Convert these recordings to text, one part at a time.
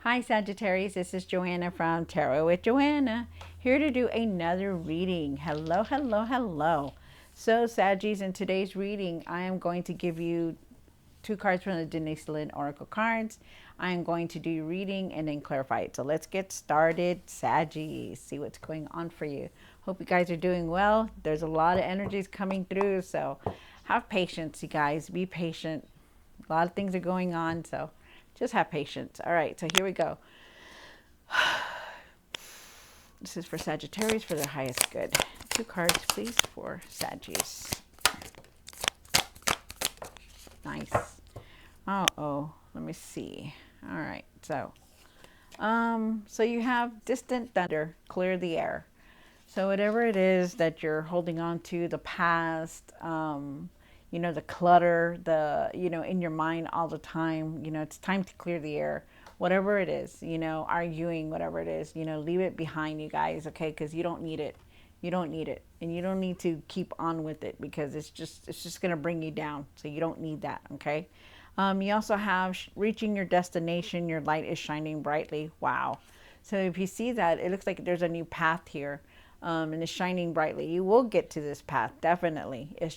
Hi Sagittarius, this is Joanna from Tarot with Joanna, here to do another reading. Hello, hello, hello. So Saggies, in today's reading, I am going to give you two cards from the Denise Lynn Oracle cards. I am going to do your reading and then clarify it. So let's get started, Saggies. See what's going on for you. Hope you guys are doing well. There's a lot of energies coming through, so have patience, you guys. Be patient. A lot of things are going on, so just have patience. All right, so here we go. This is for Sagittarius for their highest good. Two cards, please, for Saggies. Nice. Oh, let me see. All right, so you have distant thunder, clear the air. So whatever it is that you're holding on to, the past, the clutter, in your mind all the time, it's time to clear the air. Whatever it is, arguing, whatever it is, leave it behind, you guys, okay? Because you don't need it. You don't need it, and you don't need to keep on with it because it's just gonna bring you down. So you don't need that, okay? You also have reaching your destination. Your light is shining brightly. Wow. So if you see that, it looks like there's a new path here, and it's shining brightly. You will get to this path, definitely. It's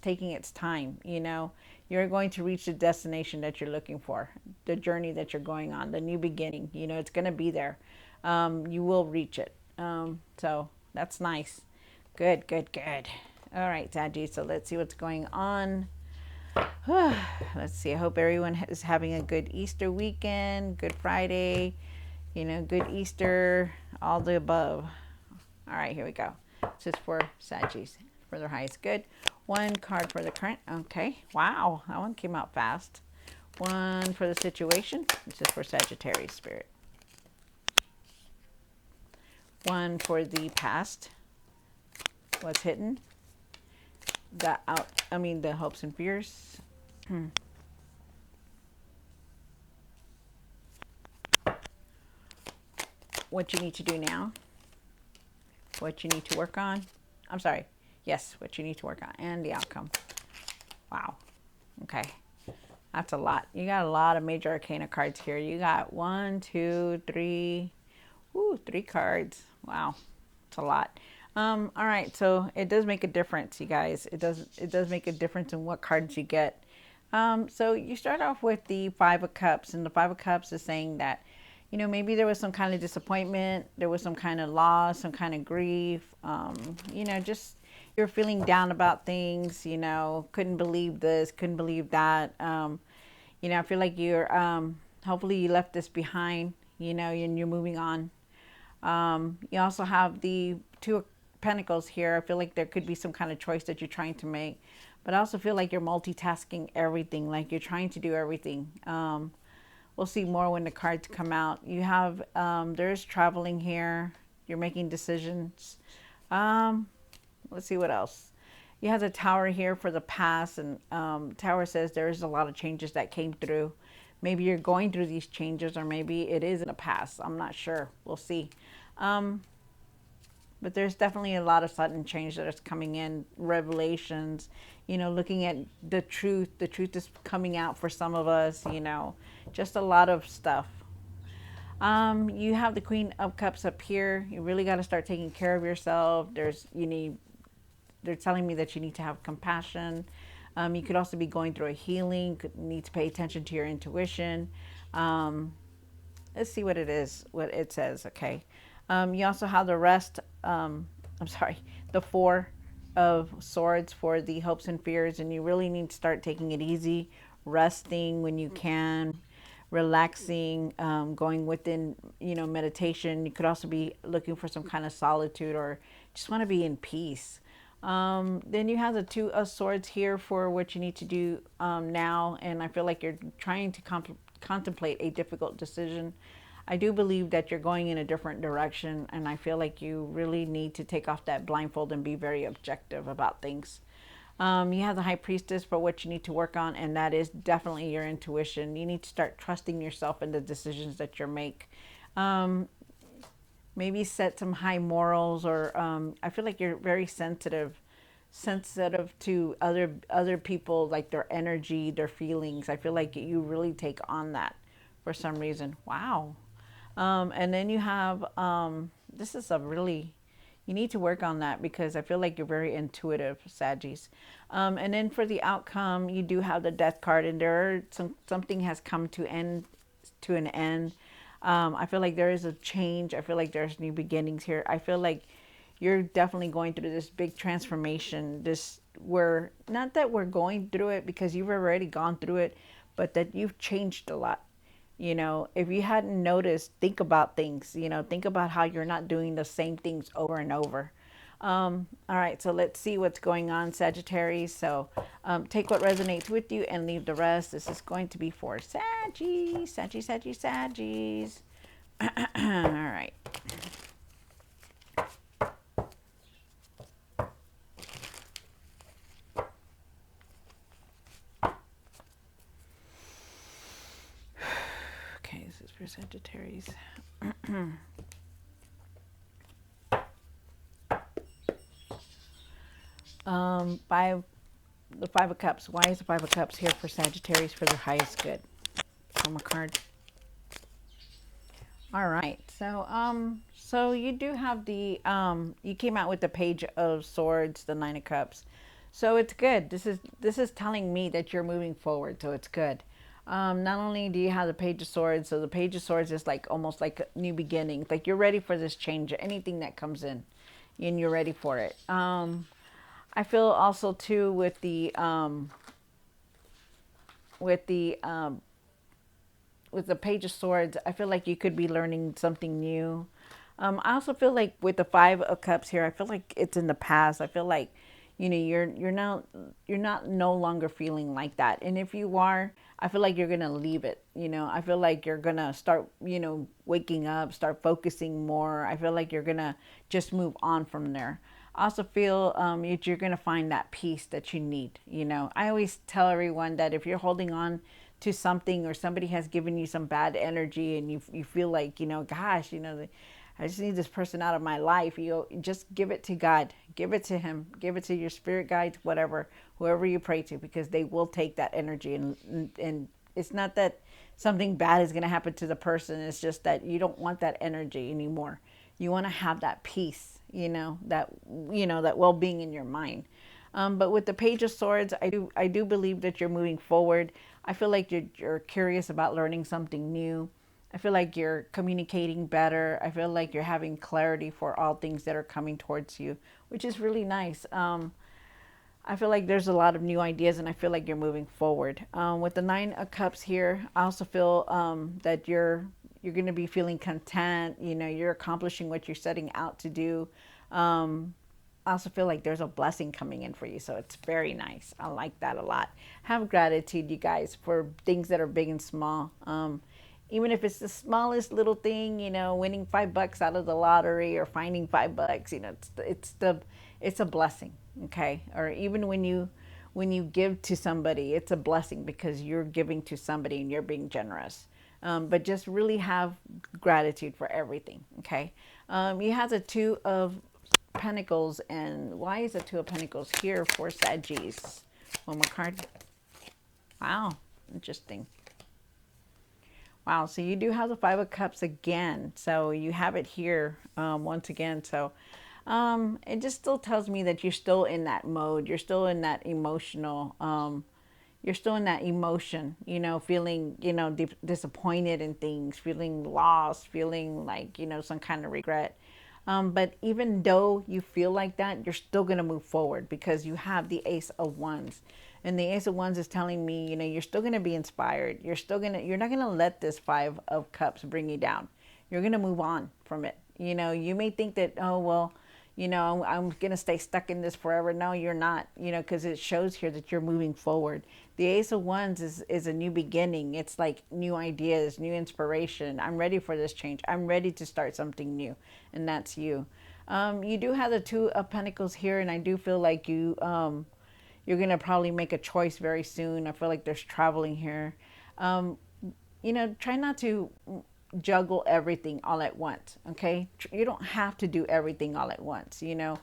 taking its time. You're going to reach the destination that you're looking for, the journey that you're going on, the new beginning. It's going to be there. You will reach it. So that's nice. Good, good, good. All right, Saji. So let's see what's going on. Let's see. I hope everyone is having a good Easter weekend, good Friday, good Easter, all the above. All right, here we go. This is for Saggies for their highest good. One card for the current. Okay. Wow, that one came out fast. One for the situation. This is for Sagittarius spirit. One for the past. What's hidden? The hopes and fears. What you need to do now. What you need to work on. I'm sorry. Yes, what you need to work on. And the outcome. Wow. Okay. That's a lot. You got a lot of major arcana cards here. You got 1, 2, 3. Ooh, 3 cards. Wow. It's a lot. All right. So it does make a difference, you guys. It does make a difference in what cards you get. So you start off with the 5 of Cups, and the 5 of Cups is saying that, maybe there was some kind of disappointment, there was some kind of loss, some kind of grief, just you're feeling down about things, couldn't believe this, couldn't believe that. I feel like hopefully you left this behind, and you're moving on. You also have the 2 of Pentacles here. I feel like there could be some kind of choice that you're trying to make, but I also feel like you're multitasking everything, like you're trying to do everything. We'll see more when the cards come out. You have, there's traveling here. You're making decisions. Let's see what else. You have the Tower here for the past, and Tower says there's a lot of changes that came through. Maybe you're going through these changes, or maybe it is in the past. I'm not sure. We'll see. But there's definitely a lot of sudden change that is coming in, revelations, looking at the truth. The truth is coming out for some of us, just a lot of stuff. You have the Queen of Cups up here. You really got to start taking care of yourself. They're telling me that you need to have compassion. You could also be going through a healing, could need to pay attention to your intuition. Let's see what it says, okay? You also have the the 4 of Swords for the hopes and fears, and you really need to start taking it easy, resting when you can, relaxing, going within, meditation. You could also be looking for some kind of solitude or just want to be in peace. Then you have the 2 of Swords here for what you need to do now, and I feel like you're trying to contemplate a difficult decision. I do believe that you're going in a different direction, and I feel like you really need to take off that blindfold and be very objective about things. You have the High Priestess for what you need to work on, and that is definitely your intuition. You need to start trusting yourself in the decisions that you make. Maybe set some high morals, or I feel like you're very sensitive to other people, like their energy, their feelings. I feel like you really take on that for some reason. Wow. And then you have, this is a really, you need to work on that because I feel like you're very intuitive, Saggies. And then for the outcome, you do have the death card, and there are something has come to an end. I feel like there is a change. I feel like there's new beginnings here. I feel like you're definitely going through this big transformation. This we're not that we're going through it because you've already gone through it, but that you've changed a lot. You know, if you hadn't noticed, think about things. You know, think about how you're not doing the same things over and over. All right, so let's see what's going on, Sagittarius. So take what resonates with you and leave the rest. This is going to be for Saggies, Saggies, Saggies, Saggies. All right. Okay, this is for Sagittarius. The Five of Cups. Why is the Five of Cups here for Sagittarius for their highest good? From a card. All right. So you do have the you came out with the Page of Swords, the Nine of Cups. So it's good. This is telling me that you're moving forward, so it's good. Not only do you have the Page of Swords, so the Page of Swords is like almost like a new beginning. Like you're ready for this change, anything that comes in, and you're ready for it. I feel also too with the with the Page of Swords, I feel like you could be learning something new. I also feel like with the Five of Cups here, I feel like it's in the past. I feel like, you know, you're not no longer feeling like that. And if you are, I feel like you're gonna leave it. You know, I feel like you're gonna start, you know, waking up, start focusing more. I feel like you're gonna just move on from there. I also feel you're gonna find that peace that you need. You know, I always tell everyone that if you're holding on to something or somebody has given you some bad energy and you feel like, you know, gosh, you know, I just need this person out of my life. You just give it to God, give it to Him, give it to your spirit guides, whatever, whoever you pray to, because they will take that energy. And it's not that something bad is going to happen to the person. It's just that you don't want that energy anymore. You want to have that peace, that well-being in your mind. But with the Page of Swords, I do believe that you're moving forward. I feel like you're curious about learning something new. I feel like you're communicating better. I feel like you're having clarity for all things that are coming towards you, which is really nice. I feel like there's a lot of new ideas, and I feel like you're moving forward. With the Nine of Cups here, I also feel that you're going to be feeling content. You know, you're accomplishing what you're setting out to do. I also feel like there's a blessing coming in for you, so it's very nice. I like that a lot. Have gratitude, you guys, for things that are big and small. Even if it's the smallest little thing, you know, winning $5 out of the lottery or finding $5, you know, it's a blessing, okay? Or even when you give to somebody, it's a blessing because you're giving to somebody and you're being generous. But just really have gratitude for everything, okay? You have the Two of Pentacles, and why is the Two of Pentacles here for Saggies? One more card. Wow, interesting. Wow, so you do have the Five of Cups again. So you have it here once again. So it just still tells me that you're still in that mode. You're still in that emotional, you're still in that emotion, you know, feeling, you know, disappointed in things, feeling lost, feeling like, you know, some kind of regret. But even though you feel like that, you're still going to move forward because you have the Ace of Wands. And the Ace of Wands is telling me, you know, you're still going to be inspired. You're not going to let this Five of Cups bring you down. You're going to move on from it. You know, you may think that, oh, well, you know, I'm going to stay stuck in this forever. No, you're not, you know, because it shows here that you're moving forward. The Ace of Wands is a new beginning. It's like new ideas, new inspiration. I'm ready for this change. I'm ready to start something new. And that's you. You do have the Two of Pentacles here, and I do feel like you're going to probably make a choice very soon. I feel like there's traveling here. You know, try not to juggle everything all at once, okay? You don't have to do everything all at once, you know.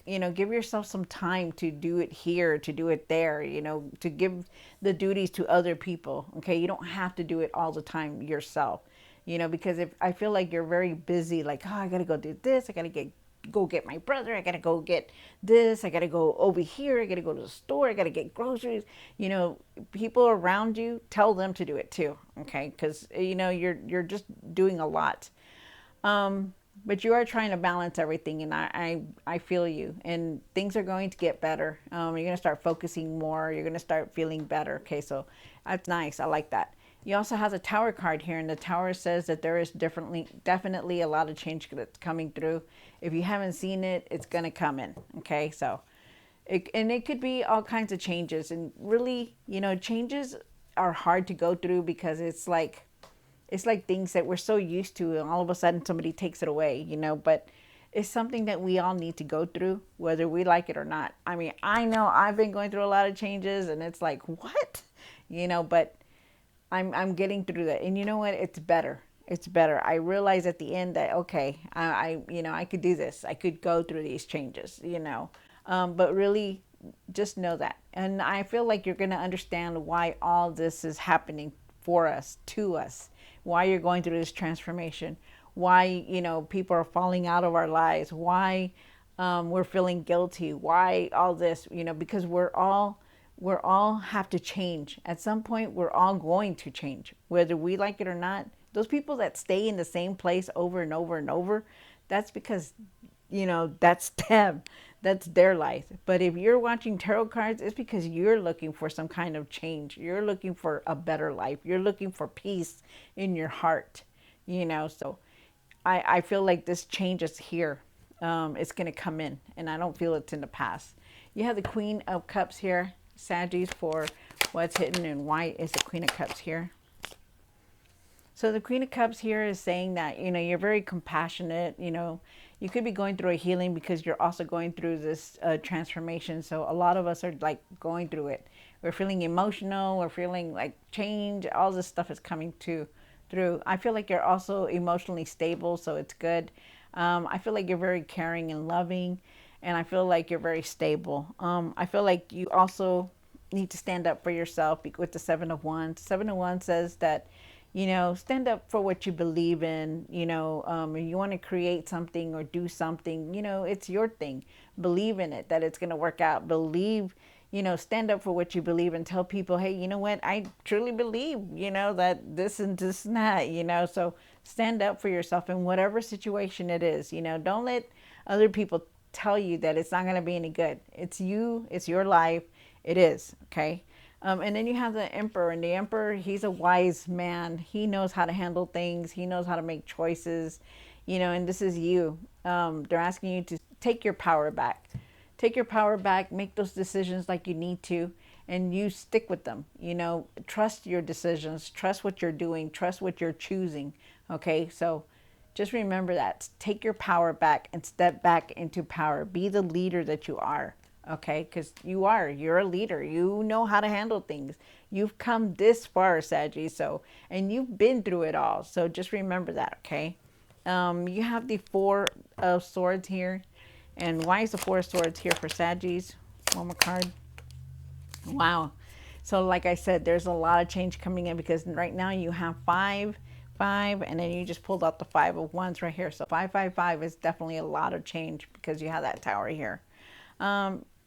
Give yourself some time to do it here, to do it there, you know, to give the duties to other people, okay? You don't have to do it all the time yourself. you know, because if I feel like you're very busy, like, oh, I got to go do this. I got to go get my brother. I got to go get this. I got to go over here. I got to go to the store. I got to get groceries. You know, people around you, tell them to do it too. Okay. Cause you know, you're just doing a lot. But you are trying to balance everything, and I feel you. And things are going to get better. You're going to start focusing more. You're going to start feeling better. Okay, so that's nice. I like that. You also has a tower card here, and the tower says that there is definitely a lot of change that's coming through. If you haven't seen it, it's going to come in. Okay, so and it could be all kinds of changes, and really, you know, changes are hard to go through because it's like things that we're so used to, and all of a sudden somebody takes it away, you know. But it's something that we all need to go through, whether we like it or not. I mean, I know I've been going through a lot of changes, and it's like, what, you know, but I'm getting through that, and you know what? It's better. It's better. I realize at the end that okay, you know, I could do this. I could go through these changes, you know. But really, just know that, and I feel like you're gonna understand why all this is happening for us, to us, why you're going through this transformation, why, you know, people are falling out of our lives, why we're feeling guilty, why all this, you know, because we're all have to change. At some point, we're all going to change, whether we like it or not. Those people that stay in the same place over and over and over, that's because, you know, that's them. That's their life. But if you're watching tarot cards, it's because you're looking for some kind of change. You're looking for a better life. You're looking for peace in your heart, you know. So I feel like this change is here. It's going to come in, and I don't feel it's in the past. You have the Queen of Cups here, Saggies, for what's hidden, and why is the Queen of Cups here? So the Queen of Cups here is saying that, you know, you're very compassionate. You know, you could be going through a healing because you're also going through this transformation. So a lot of us are like going through it. We're feeling emotional. We're feeling like change. All this stuff is coming through. I feel like you're also emotionally stable, so it's good. I feel like you're very caring and loving, and I feel like you're very stable. I feel like you also need to stand up for yourself with the Seven of Wands. Seven of Wands says that, you know, stand up for what you believe in. You know, if you want to create something or do something, you know, it's your thing. Believe in it, that it's going to work out. Believe, you know, stand up for what you believe and tell people, hey, you know what, I truly believe, you know, that this and this and that, you know. So stand up for yourself in whatever situation it is. You know, don't let other people tell you that it's not going to be any good. It's you, it's your life. It is, okay? And then you have the Emperor, and the Emperor, he's a wise man. He knows how to handle things. He knows how to make choices, you know, and this is you. They're asking you to take your power back. Take your power back, make those decisions like you need to, and you stick with them. You know, trust your decisions, trust what you're doing, trust what you're choosing, okay? So just remember that. Take your power back and step back into power. Be the leader that you are. Okay, because you're a leader. You know how to handle things. You've come this far, Saggy. So, and you've been through it all. So just remember that, okay? You have the Four of Swords here. And why is the Four of Swords here for Saggies? One more card. Wow. So like I said, there's a lot of change coming in because right now you have five, and then you just pulled out the Five of Wands right here. So 555 is definitely a lot of change because you have that Tower here.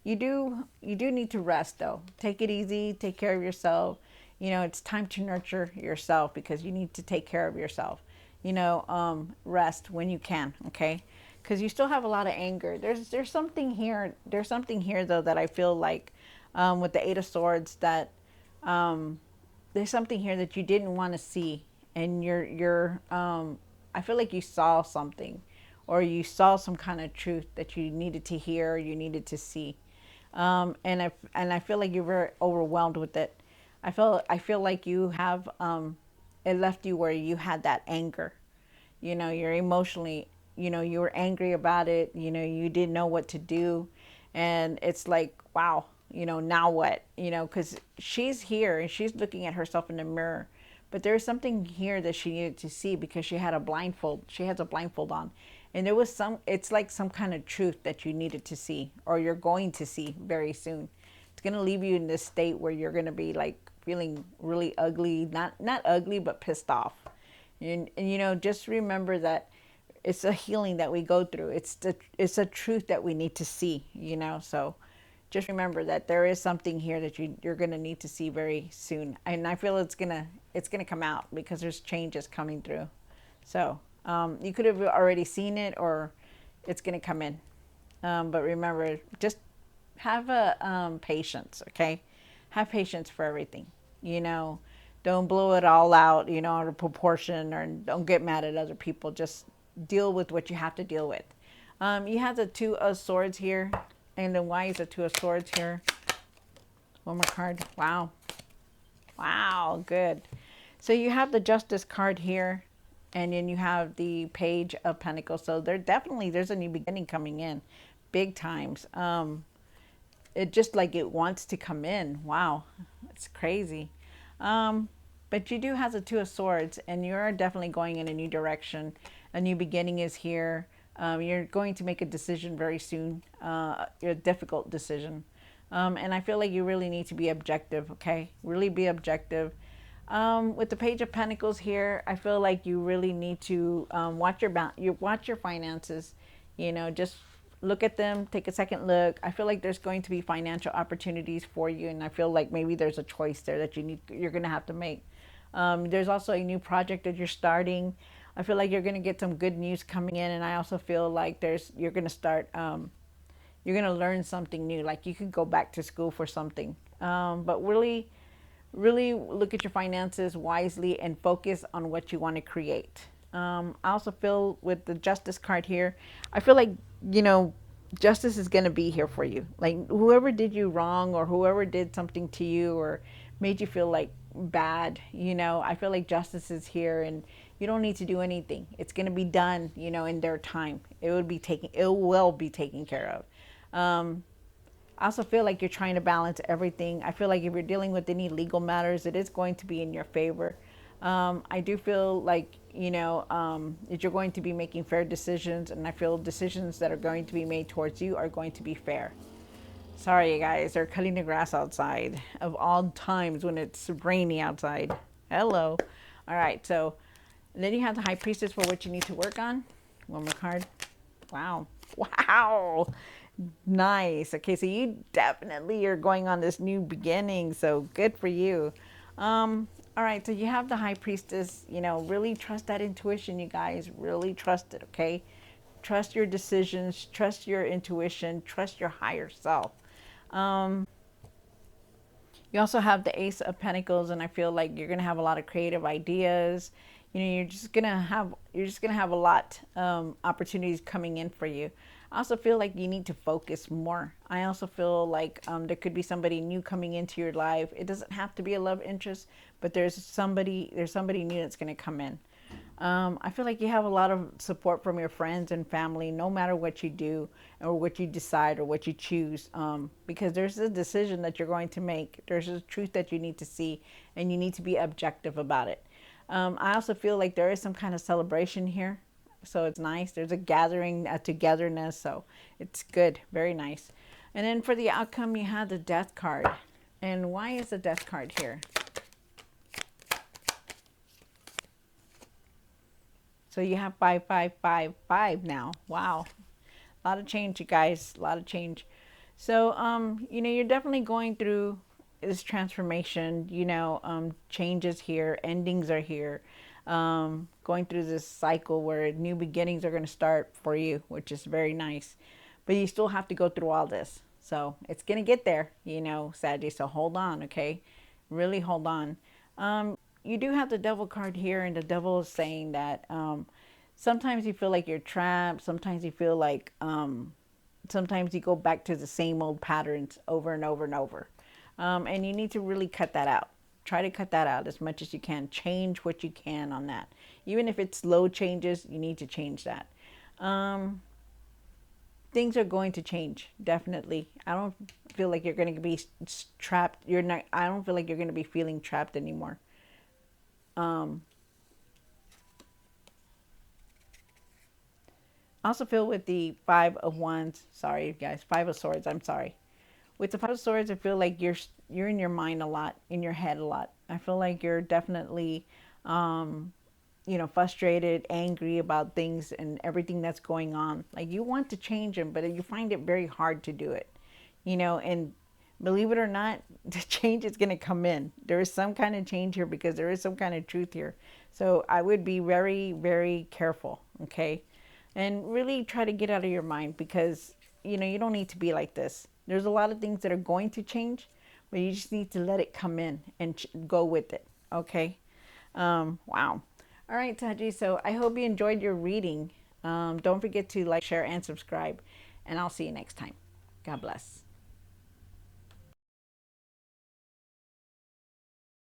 You do need to rest though. Take it easy, take care of yourself. You know, it's time to nurture yourself because you need to take care of yourself. You know, rest when you can, okay? Because you still have a lot of anger. There's something here. There's something here though that I feel like with the Eight of Swords that there's something here that you didn't want to see, and I feel like you saw something, or you saw some kind of truth that you needed to hear, or you needed to see, and I feel like you're very overwhelmed with it. I feel like you have it left you where you had that anger. You know, you're emotionally, you know, you were angry about it. You know, you didn't know what to do, and it's like, wow, you know, now what? You know, because she's here and she's looking at herself in the mirror, but there's something here that she needed to see because she had a blindfold. She has a blindfold on, and there was it's like some kind of truth that you needed to see, or you're going to see very soon. It's going to leave you in this state where you're going to be like feeling really ugly, not ugly, but pissed off. And just remember that it's a healing that we go through. It's a truth that we need to see, so just remember that there is something here that you're going to need to see very soon. And I feel it's going to come out because there's changes coming through. So you could have already seen it, or it's going to come in. But remember, just have a patience, okay? Have patience for everything. You know, don't blow it all out, out of proportion, or don't get mad at other people. Just deal with what you have to deal with. You have the Two of Swords here, and then why is the Two of Swords here? One more card. Wow. Wow, good. So you have the Justice card here, and then you have the Page of Pentacles. So there's a new beginning coming in, big times. It just like it wants to come in. Wow, it's crazy. But you do have the Two of Swords, and you're definitely going in a new direction. A new beginning is here. You're going to make a decision very soon, a difficult decision. And I feel like you really need to be objective, okay? Really be objective. With the Page of Pentacles here, I feel like you really need to watch your finances. Just look at them, take a second look. I feel like there's going to be financial opportunities for you, and I feel like maybe there's a choice there that you're going to have to make. There's also a new project that you're starting. I feel like you're going to get some good news coming in, and I also feel like you're going to start. You're going to learn something new. Like you could go back to school for something, but really look at your finances wisely and focus on what you want to create. I also feel with the Justice card here, I feel like, justice is going to be here for you. Like whoever did you wrong, or whoever did something to you or made you feel like bad, I feel like justice is here, and you don't need to do anything. It's going to be done, in their time. It will be taken care of. I also feel like you're trying to balance everything. I feel like if you're dealing with any legal matters, it is going to be in your favor. I do feel like, that you're going to be making fair decisions, and I feel decisions that are going to be made towards you are going to be fair. Sorry, you guys, they're cutting the grass outside of all times when it's rainy outside. Hello. All right, so then you have the High Priestess for what you need to work on. One more card. Wow. Wow. Nice. Okay, so you definitely are going on this new beginning. So good for you. All right, so you have the High Priestess. Really trust that intuition, you guys. Really trust it, okay? Trust your decisions, trust your intuition, trust your higher self. You also have the Ace of Pentacles, and I feel like you're gonna have a lot of creative ideas. You're just gonna have a lot opportunities coming in for you. I also feel like you need to focus more. I also feel like there could be somebody new coming into your life. It doesn't have to be a love interest, but there's somebody new that's gonna come in. I feel like you have a lot of support from your friends and family, no matter what you do or what you decide or what you choose, because there's a decision that you're going to make. There's a truth that you need to see, and you need to be objective about it. I also feel like there is some kind of celebration here, so it's nice. There's a gathering, a togetherness, so it's good, very nice. And then for the outcome, you have the Death card. And why is the Death card here? So you have 5555 now. Wow. A lot of change, you guys. A lot of change. So, you're definitely going through this transformation. Changes here, endings are here. Going through this cycle where new beginnings are going to start for you, which is very nice. But you still have to go through all this. So it's going to get there, Sagittarius. So hold on, okay? Really hold on. You do have the Devil card here, and the Devil is saying that sometimes you feel like you're trapped. Sometimes you feel like sometimes you go back to the same old patterns over and over and over. And you need to really cut that out. Try to cut that out as much as you can. Change what you can on that. Even if it's slow changes, you need to change that. Things are going to change, definitely. I don't feel like you're going to be trapped. I don't feel like you're going to be feeling trapped anymore. I also feel with the Five of Wands, sorry guys, Five of Swords, I'm sorry. With the Five of Swords, I feel like you're in your mind a lot, in your head a lot. I feel like you're definitely, frustrated, angry about things and everything that's going on. Like, you want to change them, but you find it very hard to do it, and believe it or not, the change is going to come in. There is some kind of change here because there is some kind of truth here. So I would be very, very careful, okay? And really try to get out of your mind because, you don't need to be like this. There's a lot of things that are going to change, but you just need to let it come in and go with it, okay? Wow. All right, Taji. So I hope you enjoyed your reading. Don't forget to like, share, and subscribe. And I'll see you next time. God bless.